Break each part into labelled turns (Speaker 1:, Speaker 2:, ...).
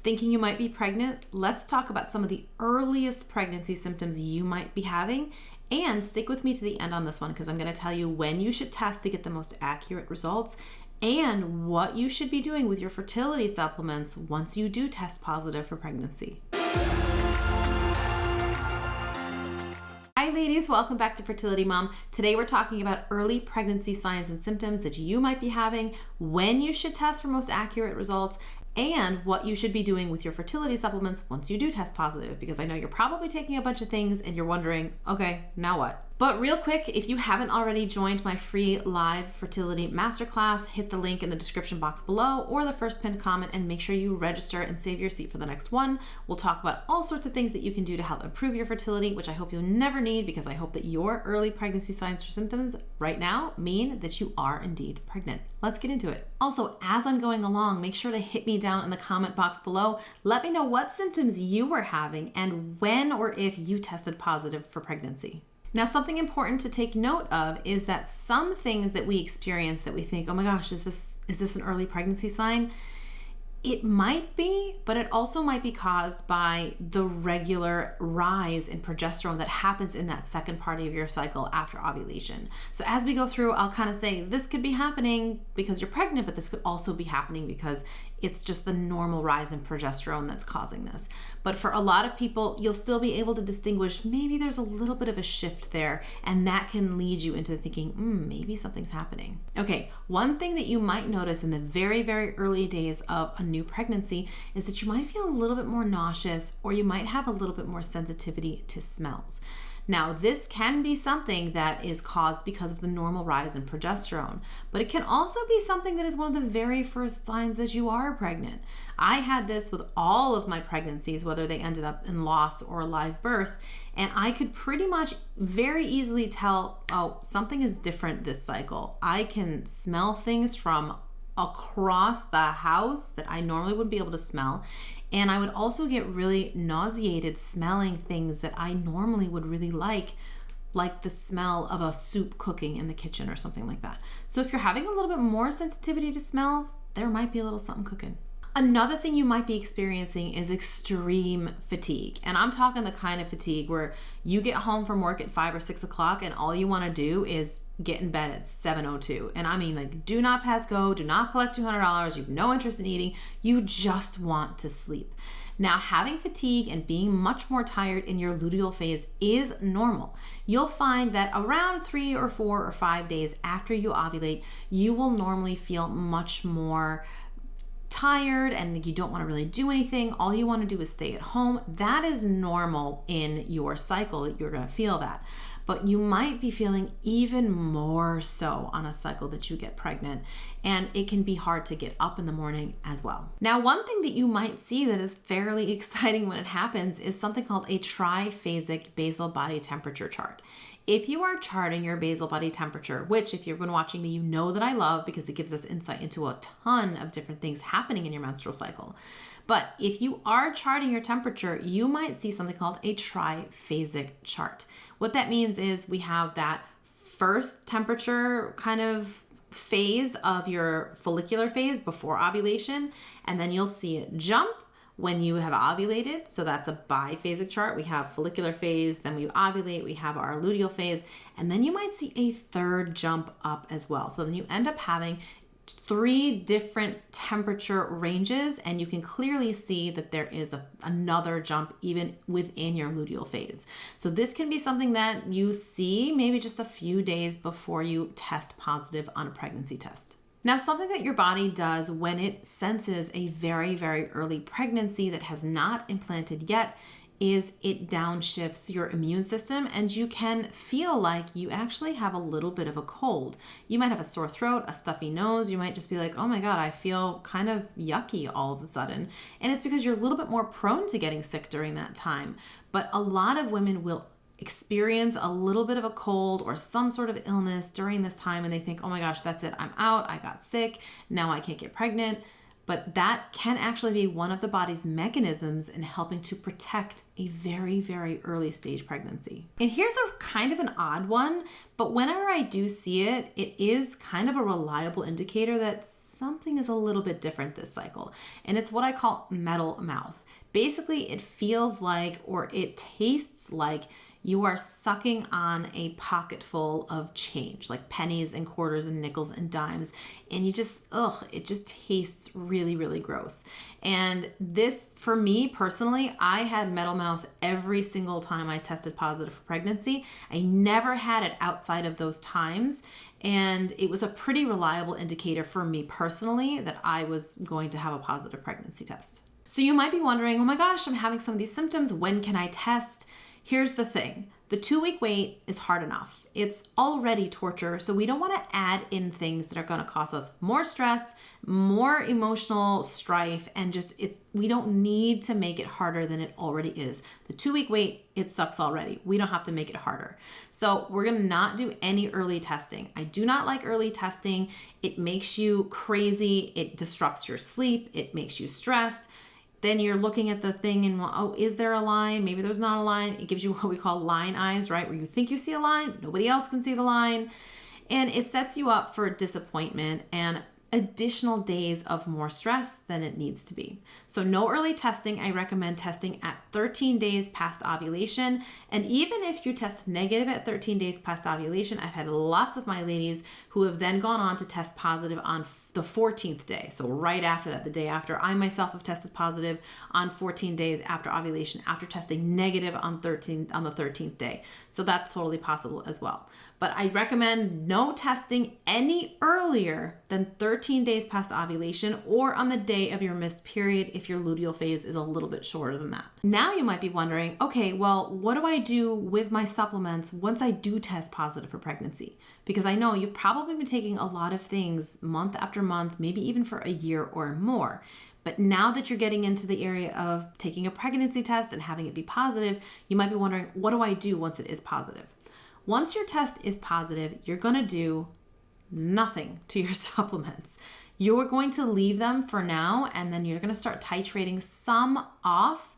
Speaker 1: Thinking you might be pregnant? Let's talk about some of the earliest pregnancy symptoms you might be having. And stick with me to the end on this one because I'm going to tell you when you should test to get the most accurate results and what you should be doing with your fertility supplements once you do test positive for pregnancy. Hi ladies, welcome back to Fertility Mom. Today we're talking about early pregnancy signs and symptoms that you might be having, when you should test for most accurate results, and what you should be doing with your fertility supplements once you do test positive, because I know you're probably taking a bunch of things and you're wondering, okay, now what? But real quick, if you haven't already joined my free live Fertility Masterclass, hit the link in the description box below or the first pinned comment and make sure you register and save your seat for the next one. We'll talk about all sorts of things that you can do to help improve your fertility, which I hope you'll never need because I hope that your early pregnancy signs or symptoms right now mean that you are indeed pregnant. Let's get into it. Also, as I'm going along, make sure to hit me down in the comment box below. Let me know what symptoms you were having and when or if you tested positive for pregnancy. Now, something important to take note of is that some things that we experience that we think, oh my gosh, is this an early pregnancy sign? It might be, but it also might be caused by the regular rise in progesterone that happens in that second part of your cycle after ovulation. So as we go through, I'll kind of say this could be happening because you're pregnant, but this could also be happening because it's just the normal rise in progesterone that's causing this. But for a lot of people, you'll still be able to distinguish maybe there's a little bit of a shift there, and that can lead you into thinking, maybe something's happening. Okay, one thing that you might notice in the very, very early days of a new pregnancy is that you might feel a little bit more nauseous, or you might have a little bit more sensitivity to smells. Now, this can be something that is caused because of the normal rise in progesterone, but it can also be something that is one of the very first signs that you are pregnant. I had this with all of my pregnancies, whether they ended up in loss or live birth, and I could pretty much very easily tell, oh, something is different this cycle. I can smell things from across the house that I normally wouldn't be able to smell. And I would also get really nauseated smelling things that I normally would really like the smell of a soup cooking in the kitchen or something like that. So if you're having a little bit more sensitivity to smells, there might be a little something cooking. Another thing you might be experiencing is extreme fatigue. And I'm talking the kind of fatigue where you get home from work at 5 or 6 o'clock and all you want to do is get in bed at 7:02. And I mean, like, do not pass go, do not collect $200, you have no interest in eating, you just want to sleep. Now, having fatigue and being much more tired in your luteal phase is normal. You'll find that around 3 or 4 or 5 days after you ovulate, you will normally feel much more tired and you don't want to really do anything. All you want to do is stay at home. That is normal in your cycle that you're going to feel that. But you might be feeling even more so on a cycle that you get pregnant, and it can be hard to get up in the morning as well. Now, one thing that you might see that is fairly exciting when it happens is something called a triphasic basal body temperature chart. If you are charting your basal body temperature, which if you've been watching me, you know that I love because it gives us insight into a ton of different things happening in your menstrual cycle. But if you are charting your temperature, you might see something called a triphasic chart. What that means is we have that first temperature kind of phase of your follicular phase before ovulation, and then you'll see it jump when you have ovulated. So that's a biphasic chart. We have follicular phase, then we ovulate, we have our luteal phase, and then you might see a third jump up as well. So then you end up having 3 different temperature ranges, and you can clearly see that there is another jump even within your luteal phase. So this can be something that you see maybe just a few days before you test positive on a pregnancy test. Now, something that your body does when it senses a very, very early pregnancy that has not implanted yet is it downshifts your immune system, and you can feel like you actually have a little bit of a cold. You might have a sore throat, a stuffy nose. You might just be like, oh my God, I feel kind of yucky all of a sudden. And it's because you're a little bit more prone to getting sick during that time. But a lot of women will experience a little bit of a cold or some sort of illness during this time, and they think, oh my gosh, that's it, I'm out, I got sick, now I can't get pregnant. but that can actually be one of the body's mechanisms in helping to protect a very, very early stage pregnancy. And here's a kind of an odd one, but whenever I do see it, it is kind of a reliable indicator that something is a little bit different this cycle. And it's what I call metal mouth. Basically, it feels like, or it tastes like, you are sucking on a pocket full of change, like pennies and quarters and nickels and dimes. And you just, it just tastes really, really gross. And this, for me personally, I had metal mouth every single time I tested positive for pregnancy. I never had it outside of those times. And it was a pretty reliable indicator for me personally that I was going to have a positive pregnancy test. So you might be wondering, oh my gosh, I'm having some of these symptoms. When can I test? Here's the thing. The 2-week wait is hard enough. It's already torture, so we don't want to add in things that are going to cause us more stress, more emotional strife, and we don't need to make it harder than it already is. The 2-week wait, it sucks already. We don't have to make it harder. So we're going to not do any early testing. I do not like early testing. It makes you crazy. It disrupts your sleep. It makes you stressed. Then you're looking at the thing and, oh, is there a line? Maybe there's not a line. It gives you what we call line eyes, right? Where you think you see a line, nobody else can see the line. And it sets you up for disappointment and additional days of more stress than it needs to be. So no early testing. I recommend testing at 13 days past ovulation. And even if you test negative at 13 days past ovulation, I've had lots of my ladies who have then gone on to test positive on the 14th day. So right after that, the day after. I myself have tested positive on 14 days after ovulation, after testing negative on the 13th day. So that's totally possible as well. But I recommend no testing any earlier than 13 days past ovulation or on the day of your missed period if your luteal phase is a little bit shorter than that. Now you might be wondering, okay, well, what do I do with my supplements once I do test positive for pregnancy? Because I know you've probably been taking a lot of things month after month, maybe even for a year or more. But now that you're getting into the area of taking a pregnancy test and having it be positive, you might be wondering, what do I do once it is positive? Once your test is positive, you're going to do nothing to your supplements. You're going to leave them for now, and then you're going to start titrating some off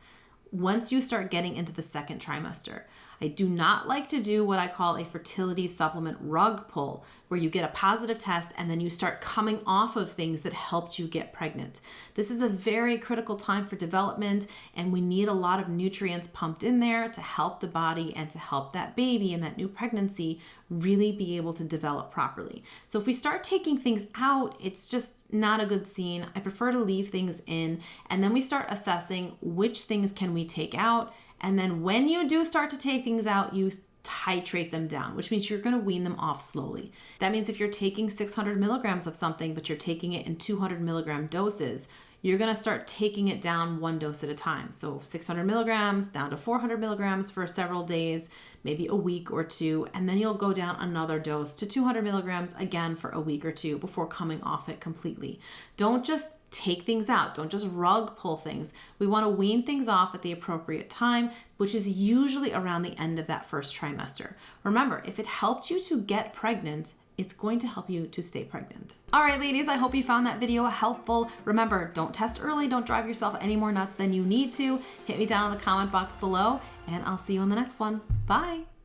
Speaker 1: once you start getting into the second trimester. I do not like to do what I call a fertility supplement rug pull, where you get a positive test and then you start coming off of things that helped you get pregnant. This is a very critical time for development, and we need a lot of nutrients pumped in there to help the body and to help that baby and that new pregnancy really be able to develop properly. So if we start taking things out, it's just not a good scene. I prefer to leave things in, and then we start assessing which things can we take out. And then when you do start to take things out, you titrate them down, which means you're going to wean them off slowly. That means if you're taking 600 milligrams of something, but you're taking it in 200 milligram doses, you're going to start taking it down one dose at a time. So 600 milligrams down to 400 milligrams for several days, maybe a week or two, and then you'll go down another dose to 200 milligrams again for a week or two before coming off it completely. Don't just take things out. Don't just rug pull things. We want to wean things off at the appropriate time, which is usually around the end of that first trimester. Remember, if it helped you to get pregnant, it's going to help you to stay pregnant. All right, ladies, I hope you found that video helpful. Remember, don't test early. Don't drive yourself any more nuts than you need to. Hit me down in the comment box below, and I'll see you in the next one. Bye.